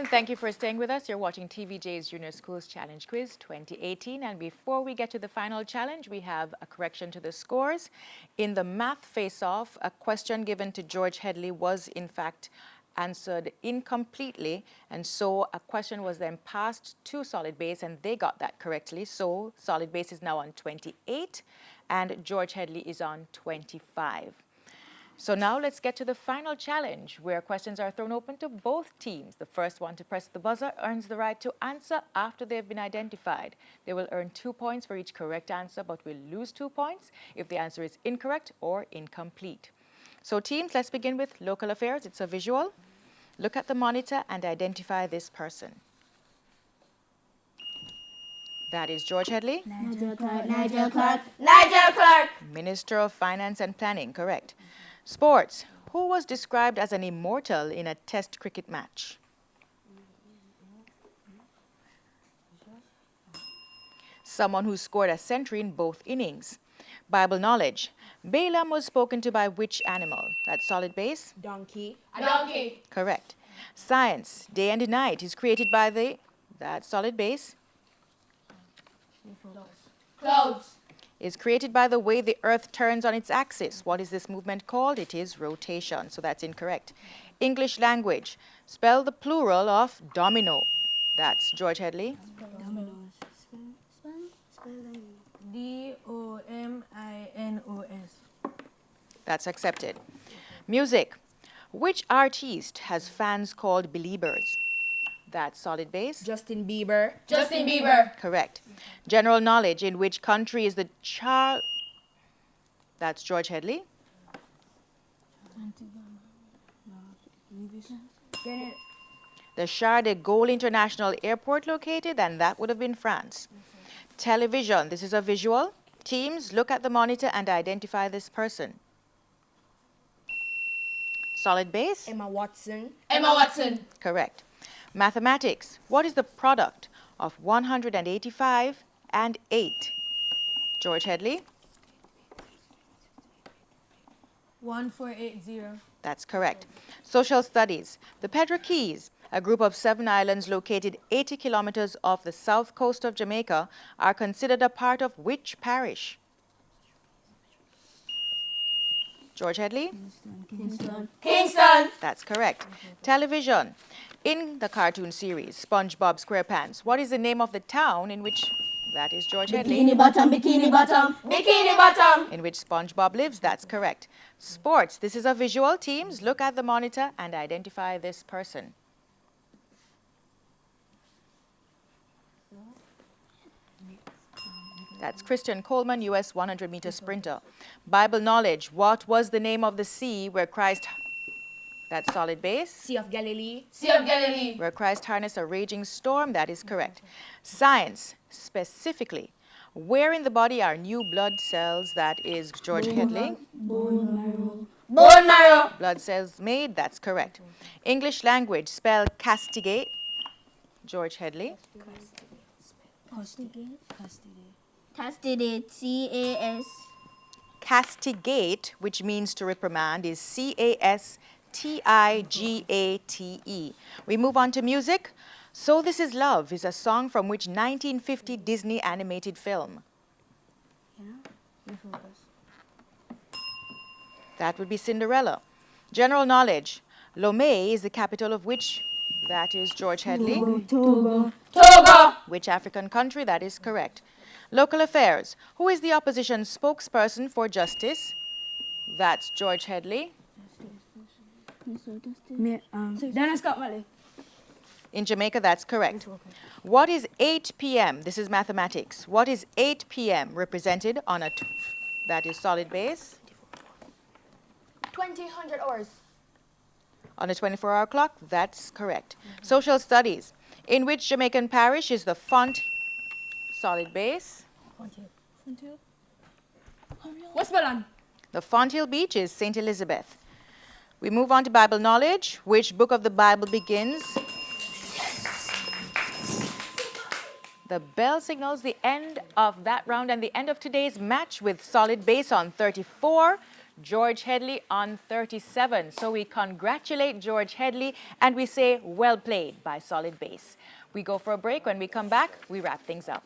And thank you for staying with us. You're watching TVJ's Junior Schools Challenge Quiz 2018. And before we get to the final challenge, we have a correction to the scores. In the math face-off, a question given to George Headley was in fact answered incompletely. And so a question was then passed to Solid Base and they got that correctly. So Solid Base is now on 28 and George Headley is on 25. So now let's get to the final challenge where questions are thrown open to both teams. The first one to press the buzzer earns the right to answer after they've been identified. They will earn 2 points for each correct answer but will lose 2 points if the answer is incorrect or incomplete. So teams, let's begin with local affairs. It's a visual. Look at the monitor and identify this person. That is George Headley. Nigel Clark. Nigel Clark. Nigel Clark. Minister of Finance and Planning, correct. Sports. Who was described as an immortal in a test cricket match? Someone who scored a century in both innings. Bible knowledge. Balaam was spoken to by which animal? That's Solid Base. Donkey. A donkey. Correct. Science. Day and night is created by the... That's Solid Base. Clouds. Is created by the way the earth turns on its axis. What is this movement called? It is rotation, so that's incorrect. English language. Spell the plural of domino. That's George Headley. Dominoes. Spell D-O-M-I-N-O-S. That's accepted. Music. Which artiste has fans called believers? That's Solid Base. Justin Bieber. Justin Bieber. Correct. General knowledge. In which country is the child? That's George Headley. The Charles de Gaulle International Airport located, and that would have been France. Television. This is a visual. Teams, look at the monitor and identify this person. Solid Base. Emma Watson. Emma Watson. Correct. Mathematics. What is the product of 185 and 8? George Headley. 1480. That's correct. Social studies. The Pedro Keys, a group of 7 islands located 80 kilometers off the south coast of Jamaica, are considered a part of which parish? George Headley. Kingston. Kingston. That's correct. Television. In the cartoon series, SpongeBob SquarePants, what is the name of the town in which... That is George Headley. Bikini Bottom. Bikini Bottom. Bikini Bottom. In which SpongeBob lives. That's correct. Sports. This is a visual. Teams, look at the monitor and identify this person. That's Christian Coleman, U.S. 100-meter sprinter. Bible knowledge. What was the name of the sea where Christ... That's Solid Base. Sea of Galilee. Sea of Galilee. Where Christ harnessed a raging storm. That is correct. Science. Specifically, where in the body are new blood cells? That is George Headley. Bone marrow. Bone marrow. Blood cells made. That's correct. English language. Spell castigate. George Headley. Castigate. Castigate. C-A-S. Castigate, which means to reprimand, is C-A-S-T-I-G-A-T-E. We move on to music. So This Is Love is a song from which 1950 Disney animated film? That would be Cinderella. General knowledge. Lomé is the capital of which? That is George Headley. Togo. Togo. Which African country? That is correct. Local affairs. Who is the opposition spokesperson for justice? That's George Headley. Dana Scott Valley. In Jamaica, that's correct. What is 8 p.m.? This is mathematics. What is 8 p.m. represented on a... That is Solid Base. 200 hours. On a 24-hour clock? That's correct. Social studies. In which Jamaican parish is the font... Solid Base. Westmoreland. The Font Hill Beach is St. Elizabeth. We move on to Bible knowledge. Which book of the Bible begins? The bell signals the end of that round and the end of today's match with Solid Base on 34, George Headley on 37. So we congratulate George Headley and we say well played by Solid Base. We go for a break. When we come back, we wrap things up.